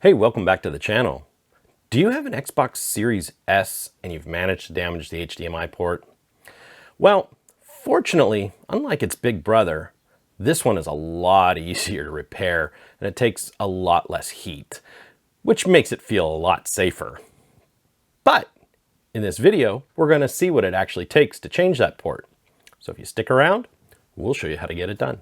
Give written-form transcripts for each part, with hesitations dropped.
Hey, welcome back to the channel. Do you have an Xbox Series S and you've managed to damage the HDMI port? Well, fortunately, unlike its big brother, this one is a lot easier to repair and it takes a lot less heat, which makes it feel a lot safer. But in this video, we're going to see what it actually takes to change that port. So if you stick around, we'll show you how to get it done.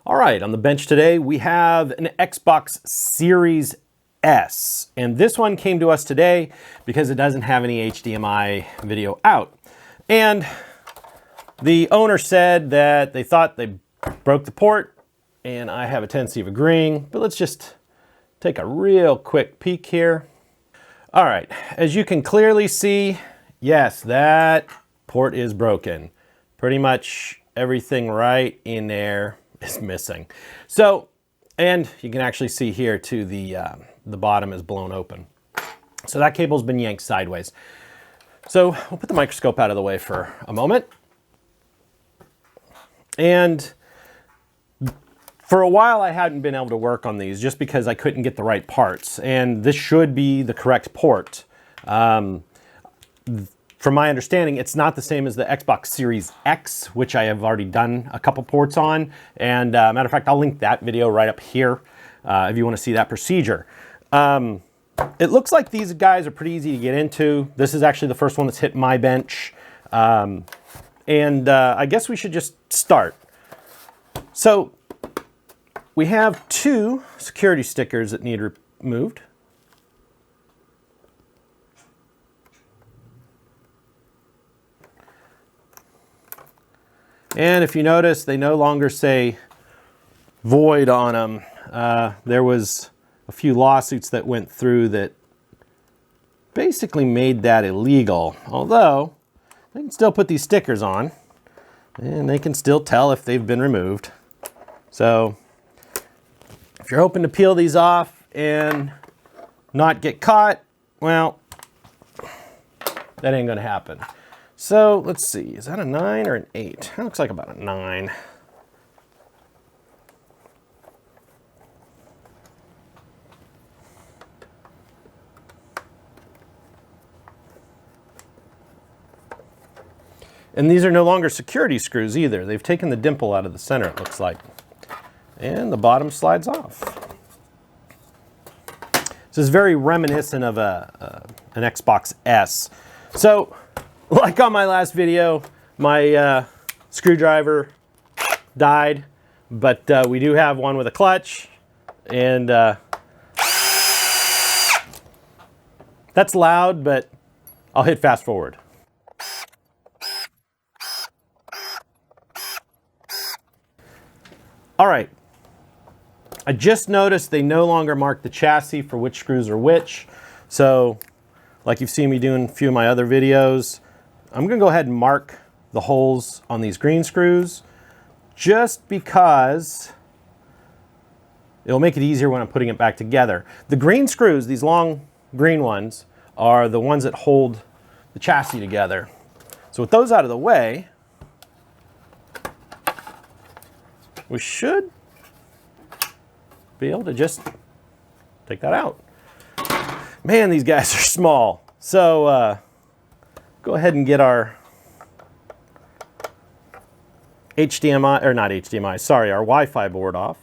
All right, on the bench today, we have an Xbox Series S. And this one came to us today because it doesn't have any HDMI video out. And the owner said that they thought they broke the port, and I have a tendency of agreeing, but let's just take a real quick peek here. All right, as you can clearly see, yes, that port is broken. Pretty much everything right in there is missing. So, and you can actually see here too, the bottom is blown open. So that cable's been yanked sideways. So we'll put the microscope out of the way for a moment. And for a while I hadn't been able to work on these just because I couldn't get the right parts. And this should be the correct port. From my understanding, it's not the same as the Xbox Series X, which I have already done a couple ports on. And matter of fact, I'll link that video right up here if you want to see that procedure. It looks like these guys are pretty easy to get into. This is actually the first one that's hit my bench. I guess we should just start. So we have two security stickers that need removed. And if you notice, they no longer say void on them. There was a few lawsuits that went through that basically made that illegal. Although, they can still put these stickers on, and they can still tell if they've been removed. So, if you're hoping to peel these off and not get caught, well, that ain't gonna happen. So let's see, is that a 9 or an 8? That looks like about a 9. And these are no longer security screws either. They've taken the dimple out of the center, it looks like. And the bottom slides off. This is very reminiscent of an Xbox S. So, like on my last video, my screwdriver died, but we do have one with a clutch, and that's loud, but I'll hit fast forward. All right, I just noticed they no longer mark the chassis for which screws are which, so like you've seen me doing a few of my other videos, I'm going to go ahead and mark the holes on these green screws just because it'll make it easier when I'm putting it back together. The green screws, these long green ones, are the ones that hold the chassis together. So with those out of the way, we should be able to just take that out. Man, these guys are small. So go ahead and get our HDMI, or not HDMI, sorry, our Wi-Fi board off.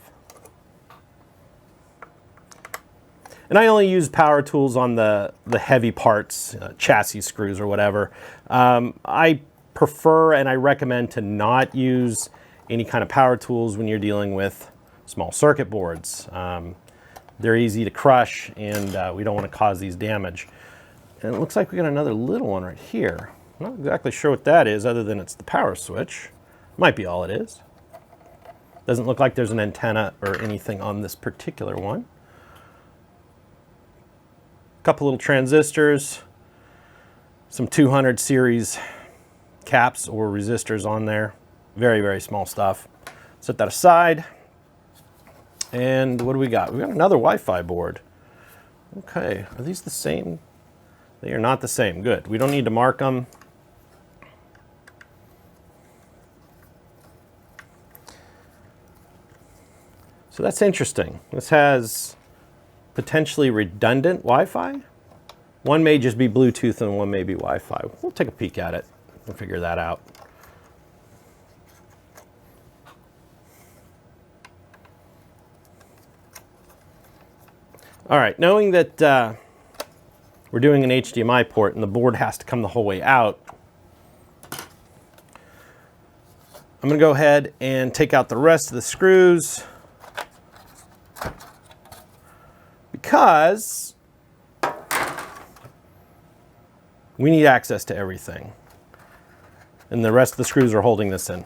And I only use power tools on the heavy parts, chassis screws or whatever. I prefer and I recommend to not use any kind of power tools when you're dealing with small circuit boards. They're easy to crush, and we don't want to cause these damage. And it looks like we got another little one right here. I'm not exactly sure what that is, other than it's the power switch. Might be all it is. Doesn't look like there's an antenna or anything on this particular one. A couple little transistors, some 200 series caps or resistors on there. Very, very small stuff. Set that aside. And what do we got? We got another Wi-Fi board. Okay, are these the same They are not the same. Good. We don't need to mark them. So that's interesting. This has potentially redundant Wi-Fi. One may just be Bluetooth and one may be Wi-Fi. We'll take a peek at it and figure that out. All right, knowing that we're doing an HDMI port and the board has to come the whole way out, I'm going to go ahead and take out the rest of the screws because we need access to everything. And the rest of the screws are holding this in.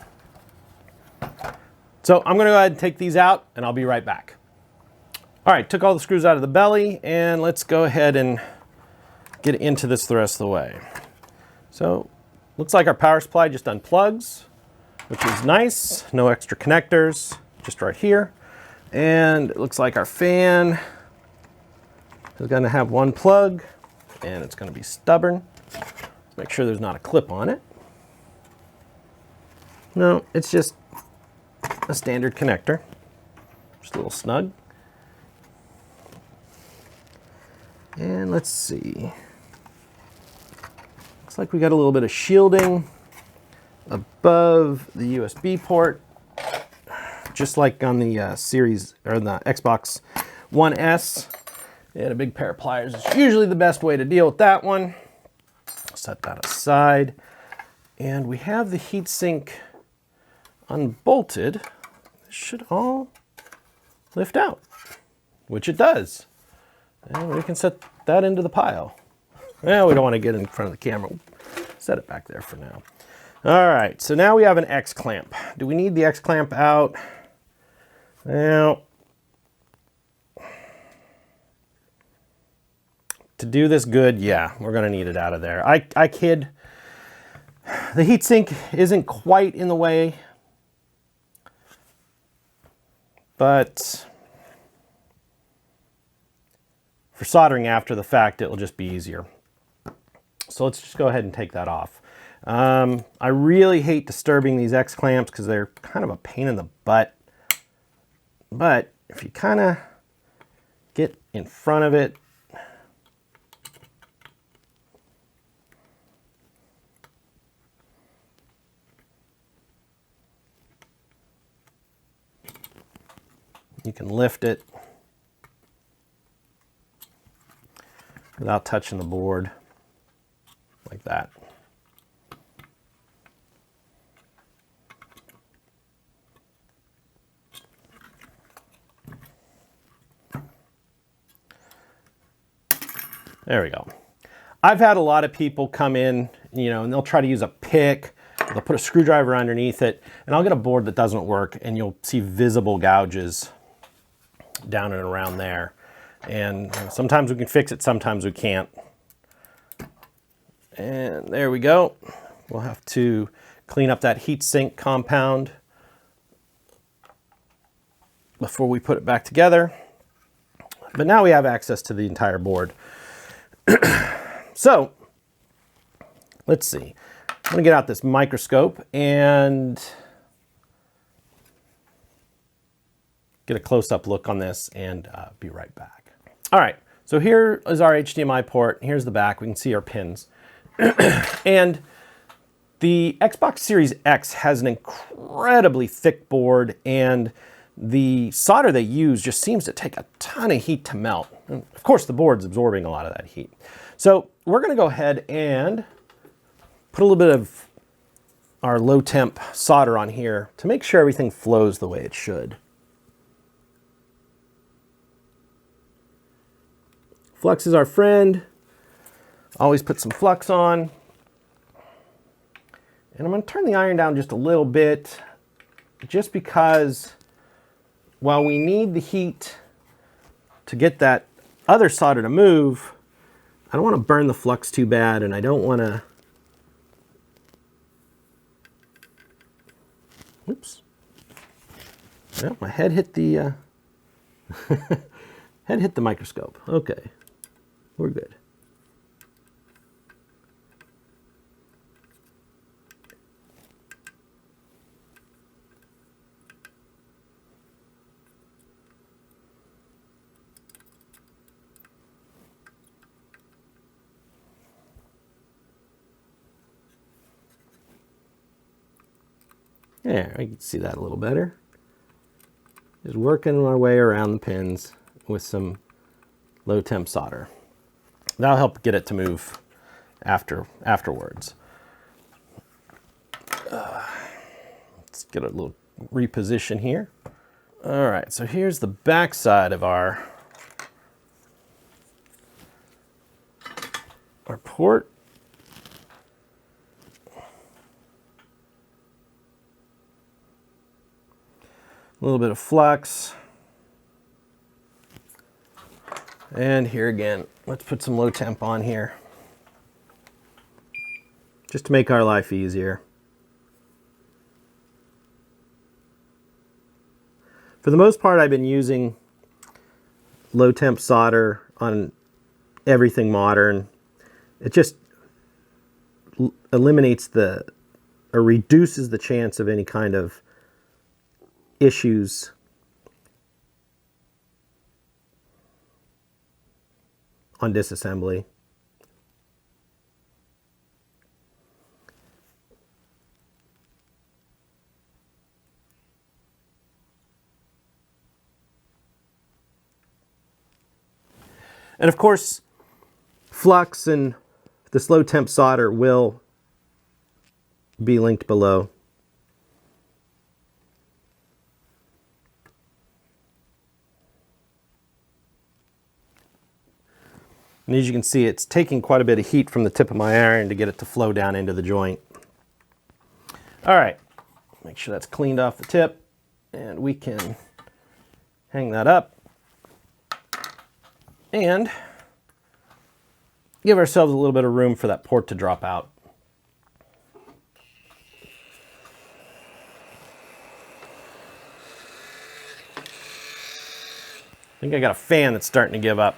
So I'm going to go ahead and take these out and I'll be right back. All right, took all the screws out of the belly and let's go ahead and get into this the rest of the way. So looks like our power supply just unplugs, which is nice. No extra connectors, just right here. And it looks like our fan is going to have one plug and it's going to be stubborn. Let's make sure there's not a clip on it. No, it's just a standard connector. Just a little snug. And let's see. Looks like we got a little bit of shielding above the USB port, just like on the series or the Xbox One S. They had a big pair of pliers. It's usually the best way to deal with that one. Set that aside. And we have the heatsink unbolted. This should all lift out, which it does. And we can set that into the pile. Well, we don't want to get in front of the camera. Set it back there for now. All right, so now we have an X clamp. Do we need the X clamp out? Well, to do this good, yeah, we're gonna need it out of there. I kid. The heatsink isn't quite in the way, but for soldering after the fact, it'll just be easier. So let's just go ahead and take that off. I really hate disturbing these X clamps because they're kind of a pain in the butt. But if you kind of get in front of it, you can lift it without touching the board, like that. There we go. I've had a lot of people come in, you know, and they'll try to use a pick, they'll put a screwdriver underneath it, and I'll get a board that doesn't work, and you'll see visible gouges down and around there. And sometimes we can fix it, sometimes we can't. And there we go. We'll have to clean up that heatsink compound before we put it back together. But now we have access to the entire board. So, let's see. I'm gonna get out this microscope and get a close-up look on this and be right back. All right, so here is our HDMI port. Here's the back. We can see our pins. And the Xbox Series X has an incredibly thick board, and the solder they use just seems to take a ton of heat to melt. And of course, the board's absorbing a lot of that heat. So we're going to go ahead and put a little bit of our low temp solder on here to make sure everything flows the way it should. Flux is our friend. Always put some flux on. And I'm going to turn the iron down just a little bit, just because while we need the heat to get that other solder to move, I don't want to burn the flux too bad, and I don't want to... Oops. Well, my head hit the head hit the microscope. Okay, we're good. There, I can see that a little better. Just working our way around the pins with some low temp solder. That'll help get it to move afterwards. Let's get a little reposition here. All right, so here's the back side of our port. A little bit of flux. And here again, let's put some low temp on here, just to make our life easier. For the most part, I've been using low temp solder on everything modern. It just eliminates or reduces the chance of any kind of issues on disassembly. And of course, flux and this low temp solder will be linked below. And as you can see, it's taking quite a bit of heat from the tip of my iron to get it to flow down into the joint. All right, make sure that's cleaned off the tip, and we can hang that up and give ourselves a little bit of room for that port to drop out. I think I got a fan that's starting to give up.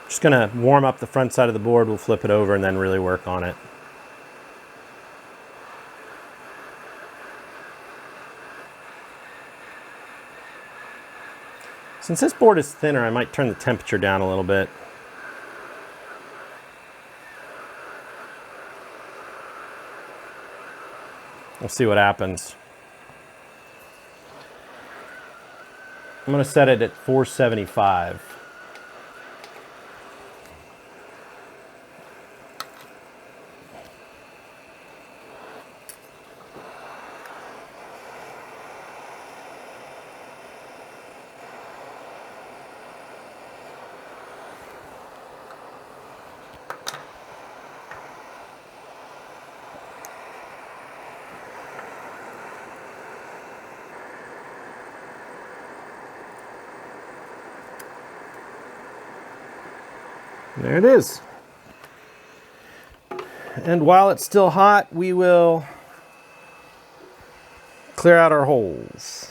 Just gonna warm up the front side of the board, we'll flip it over and then really work on it. Since this board is thinner, I might turn the temperature down a little bit. We'll see what happens. I'm gonna set it at 475. There it is. And while it's still hot, we will clear out our holes.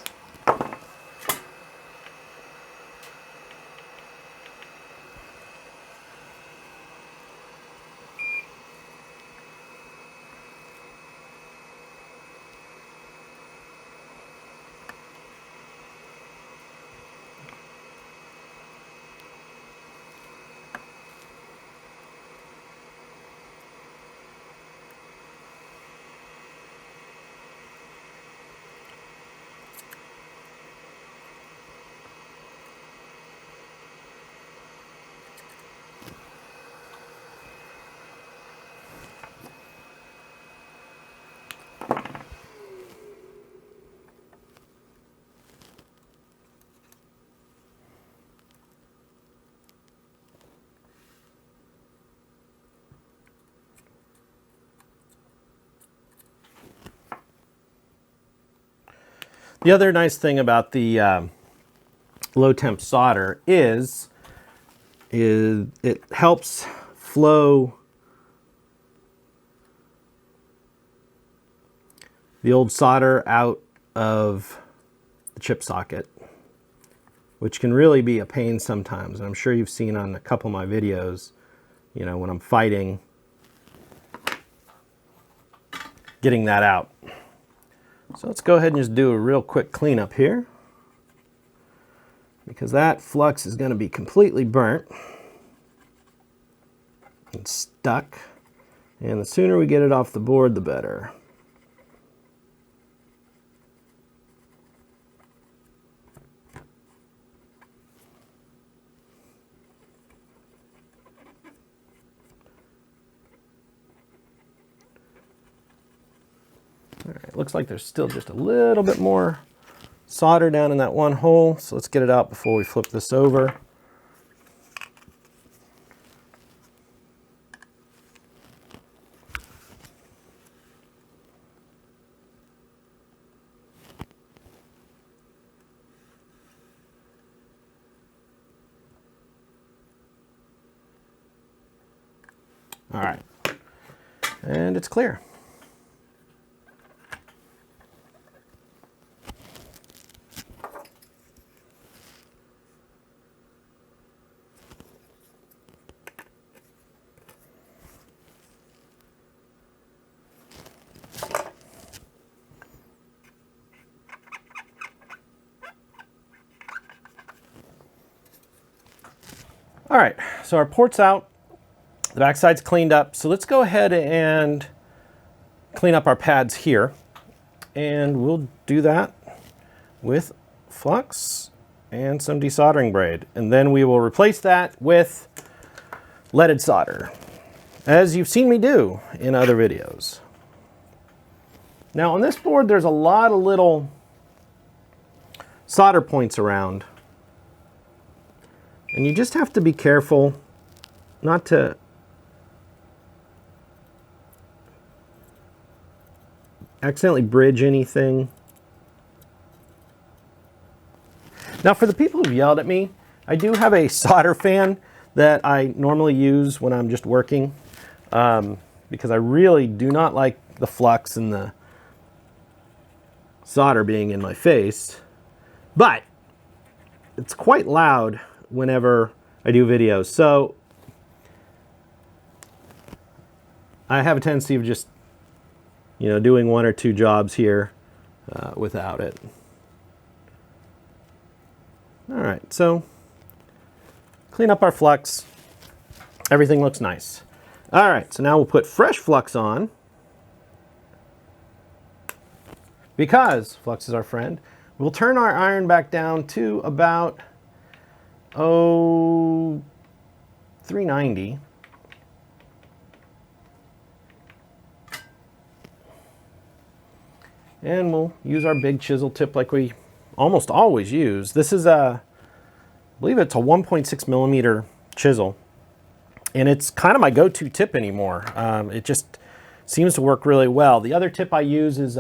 The other nice thing about the low temp solder is it helps flow the old solder out of the chip socket, which can really be a pain sometimes. And I'm sure you've seen on a couple of my videos, you know, when I'm fighting getting that out. So let's go ahead and just do a real quick cleanup here, because that flux is going to be completely burnt. It's stuck, and the sooner we get it off the board, the better. All right, looks like there's still just a little bit more solder down in that one hole, so let's get it out before we flip this over. All right, and it's clear. All right, so our port's out. The backside's cleaned up, so let's go ahead and clean up our pads here. And we'll do that with flux and some desoldering braid. And then we will replace that with leaded solder, as you've seen me do in other videos. Now on this board, there's a lot of little solder points around. And you just have to be careful not to accidentally bridge anything. Now for the people who've yelled at me, I do have a solder fan that I normally use when I'm just working because I really do not like the flux and the solder being in my face, but it's quite loud whenever I do videos. So I have a tendency of just doing one or two jobs here without it. All right, so clean up our flux. Everything looks nice. All right, so now we'll put fresh flux on because flux is our friend. We'll turn our iron back down to about 390. And we'll use our big chisel tip like we almost always use. This is I believe it's a 1.6 millimeter chisel. And it's kind of my go-to tip anymore. It just seems to work really well. The other tip I use is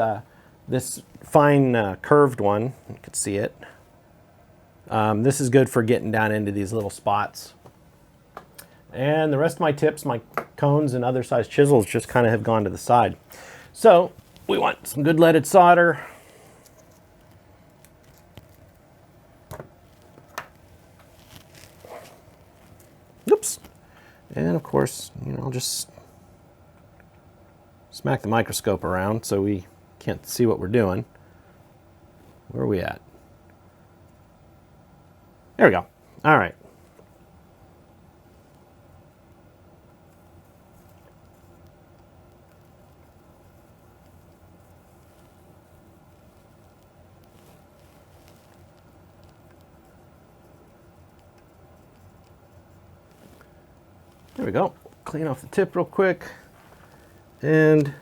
this fine curved one. You can see it. This is good for getting down into these little spots. And the rest of my tips, my cones and other size chisels just kind of have gone to the side. So we want some good leaded solder. Oops. And of course, I'll just smack the microscope around so we can't see what we're doing. Where are we at? There we go. All right. There we go. Clean off the tip real quick. And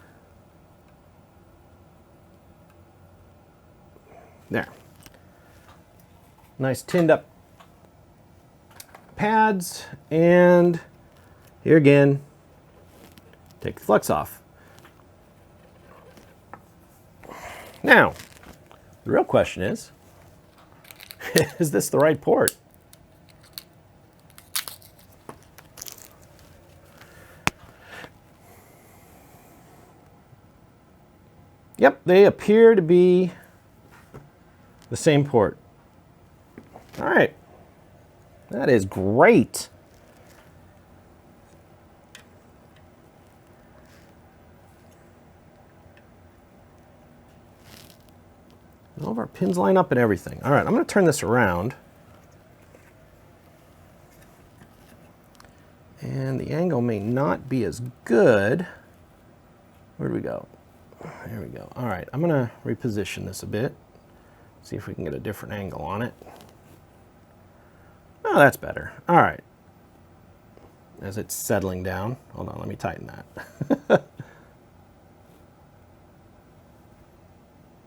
there. Nice tinned up pads. And here again, take the flux off. Now, the real question is this the right port? Yep, they appear to be the same port. All right, that is great. All of our pins line up and everything. All right, I'm going to turn this around. And the angle may not be as good. Where do we go? There we go. All right, I'm gonna reposition this a bit. See if we can get a different angle on it. Oh, that's better. All right. As it's settling down. Hold on, let me tighten that.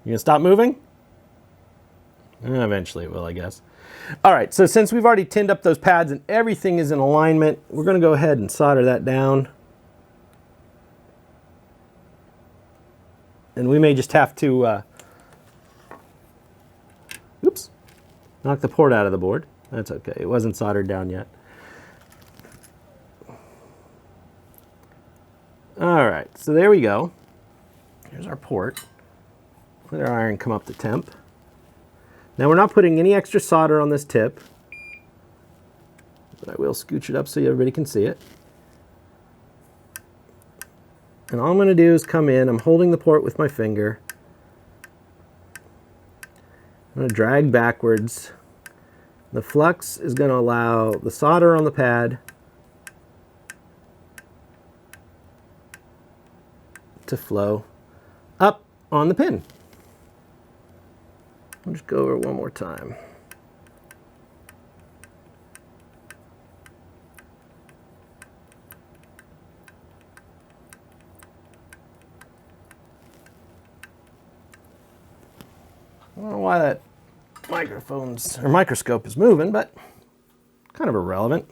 You gonna stop moving? Eventually it will, I guess. All right, so since we've already tinned up those pads and everything is in alignment, we're gonna go ahead and solder that down. And we may just have to, oops, knock the port out of the board. That's okay, it wasn't soldered down yet. All right, so there we go. Here's our port. Let our iron come up to temp. Now we're not putting any extra solder on this tip, but I will scooch it up so everybody can see it. And all I'm going to do is come in, I'm holding the port with my finger. I'm going to drag backwards. The flux is going to allow the solder on the pad to flow up on the pin. I'll just go over it one more time. I don't know why that microscope is moving, but kind of irrelevant.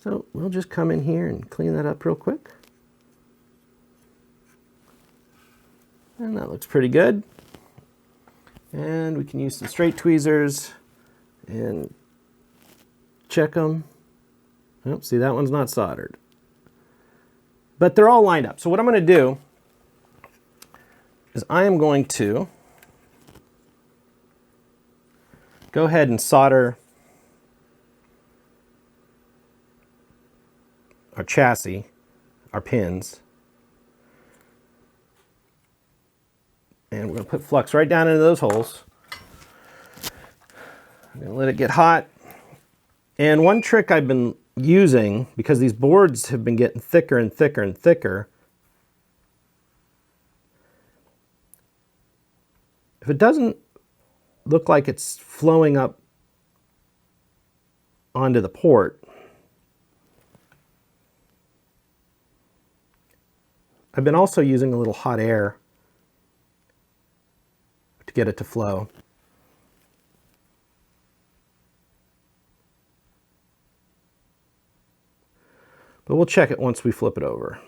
So we'll just come in here and clean that up real quick. And that looks pretty good. And we can use some straight tweezers and check them. Oh, see, that one's not soldered. But they're all lined up. So what I'm going to do is I am going to go ahead and solder our chassis, our pins. And we're going to put flux right down into those holes. I'm going to let it get hot. And one trick I've been using, because these boards have been getting thicker and thicker and thicker, if it doesn't look like it's flowing up onto the port, I've been also using a little hot air to get it to flow. But we'll check it once we flip it over.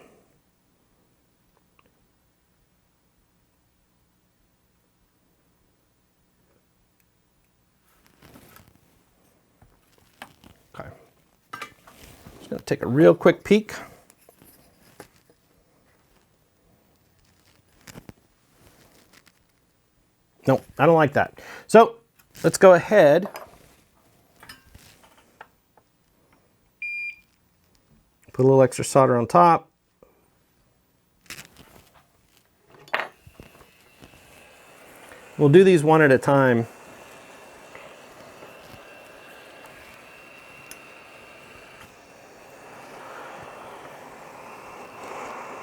Okay. Just going to take a real quick peek. No, I don't like that. So let's go ahead. Put a little extra solder on top. We'll do these one at a time.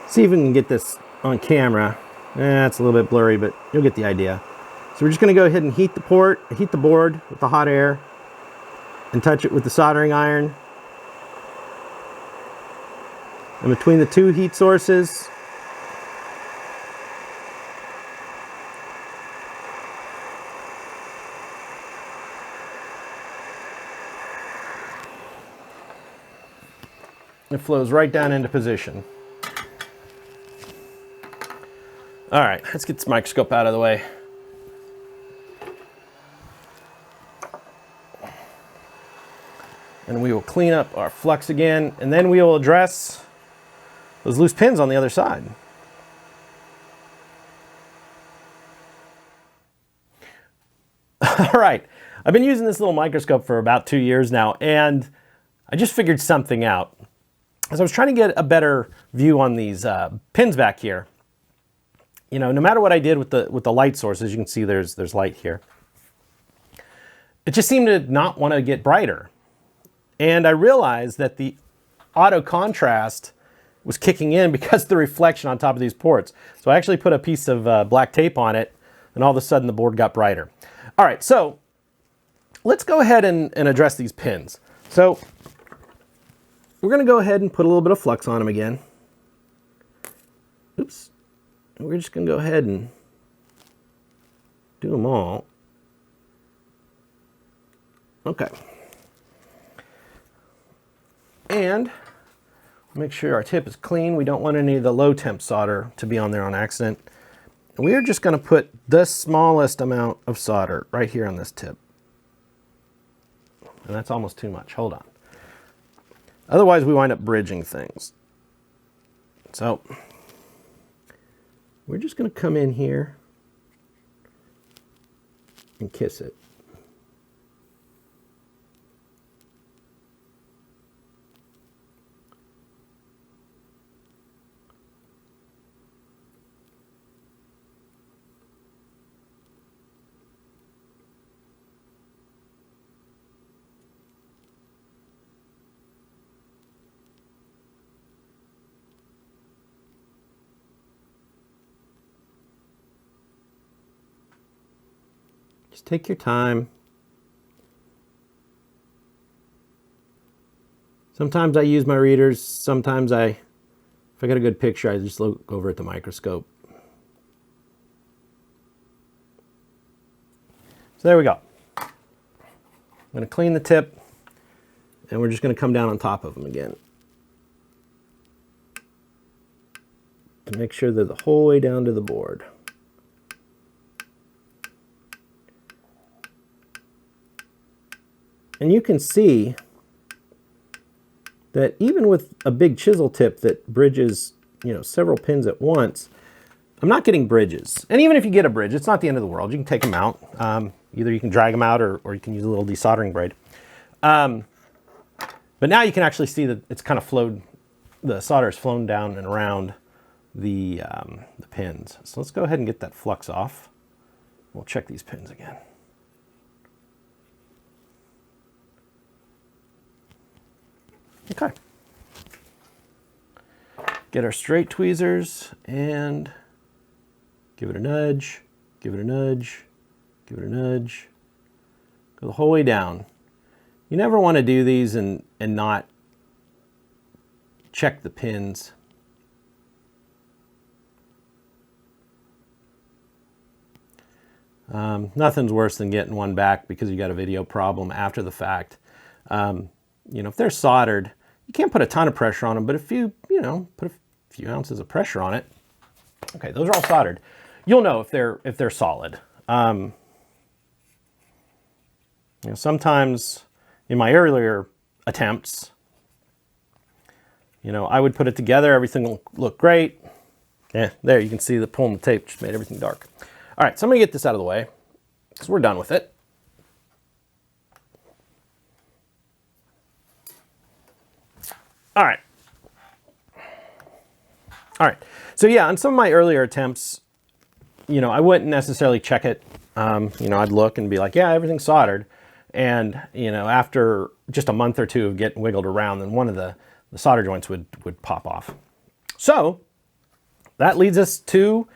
See if we can get this on camera. It's a little bit blurry, but you'll get the idea. So we're just going to go ahead and heat the board with the hot air and touch it with the soldering iron. And between the two heat sources, it flows right down into position. All right, let's get this microscope out of the way. And we will clean up our flux again, and then we will address those loose pins on the other side. All right, I've been using this little microscope for about 2 years now, and I just figured something out. As I was trying to get a better view on these pins back here, you know, no matter what I did with the light source, as you can see, there's light here. It just seemed to not want to get brighter. And I realized that the auto contrast was kicking in because of the reflection on top of these ports. So I actually put a piece of black tape on it, and all of a sudden the board got brighter. All right, so let's go ahead and address these pins. So we're going to go ahead and put a little bit of flux on them again. Oops. And we're just going to go ahead and do them all. Okay. And make sure our tip is clean. We don't want any of the low temp solder to be on there on accident. And we are just going to put the smallest amount of solder right here on this tip. And that's almost too much. Hold on. Otherwise, we wind up bridging things. So we're just going to come in here and kiss it. Just take your time. Sometimes I use my readers. Sometimes if I got a good picture, I just look over at the microscope. So there we go. I'm going to clean the tip, and we're just going to come down on top of them again. To make sure they're the whole way down to the board. And you can see that even with a big chisel tip that bridges, several pins at once, I'm not getting bridges. And even if you get a bridge, it's not the end of the world. You can take them out. Either you can drag them out or you can use a little desoldering braid. But now you can actually see that it's kind of flowed, the solder has flown down and around the pins. So let's go ahead and get that flux off. We'll check these pins again. Okay. Get our straight tweezers and give it a nudge, give it a nudge, give it a nudge. Go the whole way down. You never want to do these and not check the pins. Nothing's worse than getting one back because you got a video problem after the fact. If they're soldered, you can't put a ton of pressure on them, but if you, put a few ounces of pressure on it, okay, those are all soldered. You'll know if they're solid. Sometimes in my earlier attempts, I would put it together, everything will look great. Yeah, there you can see that pulling the tape just made everything dark. All right, so I'm gonna get this out of the way because we're done with it. All right. So yeah, on some of my earlier attempts, I wouldn't necessarily check it. I'd look and be like, yeah, everything's soldered. And, after just a month or two of getting wiggled around, then one of the solder joints would pop off. So that leads us to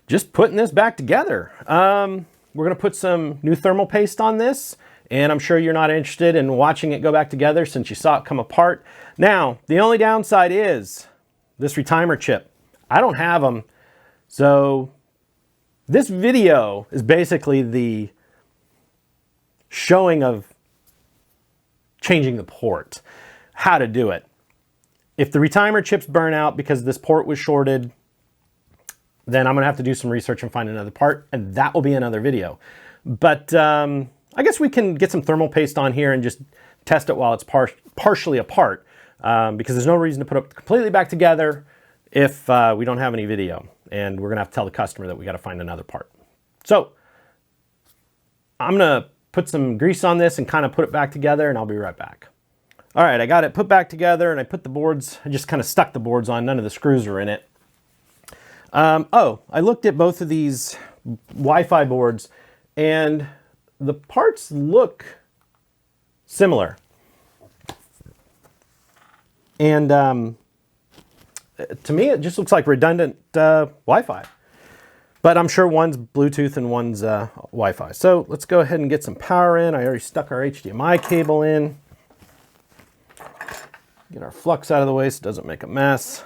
just putting this back together. We're going to put some new thermal paste on this. And I'm sure you're not interested in watching it go back together since you saw it come apart. Now, the only downside is this retimer chip. I don't have them. So this video is basically the showing of changing the port, how to do it. If the retimer chips burn out because this port was shorted, then I'm going to have to do some research and find another part, and that will be another video. But I guess we can get some thermal paste on here and just test it while it's partially apart, because there's no reason to put it completely back together if we don't have any video. And we're gonna have to tell the customer that we gotta find another part. So I'm gonna put some grease on this and kind of put it back together, and I'll be right back. All right, I got it put back together, and I put the boards, I just kind of stuck the boards on, none of the screws are in it. I looked at both of these Wi-Fi boards, and the parts look similar. And to me, it just looks like redundant Wi-Fi. But I'm sure one's Bluetooth and one's Wi-Fi. So let's go ahead and get some power in. I already stuck our HDMI cable in. Get our flux out of the way so it doesn't make a mess.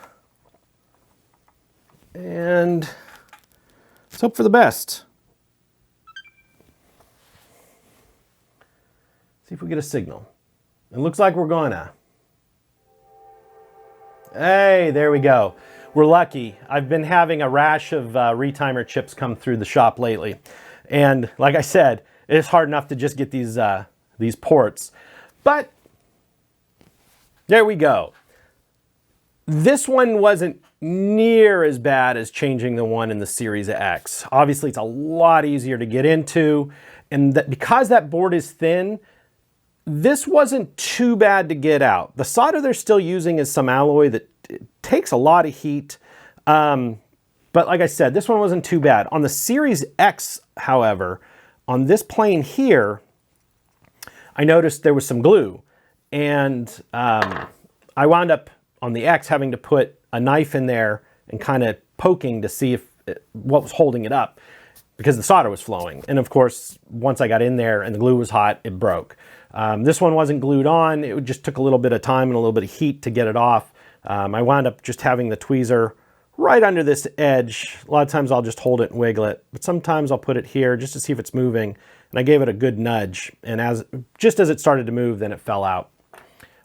And let's hope for the best. See if we get a signal. It looks like we're gonna. Hey, there we go. We're lucky. I've been having a rash of retimer chips come through the shop lately. And like I said, it's hard enough to just get these ports. But there we go. This one wasn't near as bad as changing the one in the Series X. Obviously, it's a lot easier to get into. And because that board is thin, this wasn't too bad to get out. The solder they're still using is some alloy that takes a lot of heat. But like I said, this one wasn't too bad. On the Series X, however, on this plane here, I noticed there was some glue. And I wound up on the X having to put a knife in there and kind of poking to see what was holding it up, because the solder was flowing. And of course, once I got in there and the glue was hot, it broke. This one wasn't glued on. It just took a little bit of time and a little bit of heat to get it off. I wound up just having the tweezer right under this edge. A lot of times I'll just hold it and wiggle it, but sometimes I'll put it here just to see if it's moving. And I gave it a good nudge. And just as it started to move, then it fell out.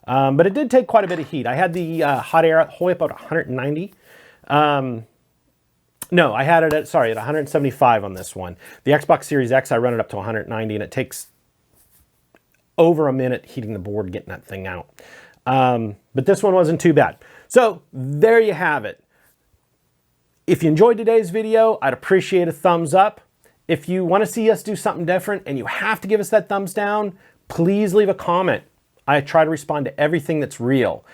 But it did take quite a bit of heat. I had the hot air all the way up at 190. No, I had it at 175 on this one. The Xbox Series X, I run it up to 190, and it takes over a minute heating the board, getting that thing out. But this one wasn't too bad. So there you have it. If you enjoyed today's video, I'd appreciate a thumbs up. If you want to see us do something different and you have to give us that thumbs down, please leave a comment. I try to respond to everything that's real.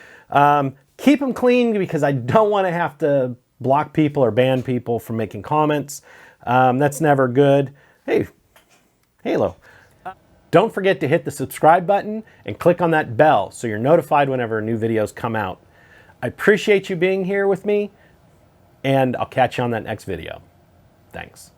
Keep them clean, because I don't want to have to block people or ban people from making comments. That's never good. Hey, Halo. Don't forget to hit the subscribe button and click on that bell so you're notified whenever new videos come out. I appreciate you being here with me, and I'll catch you on that next video. Thanks.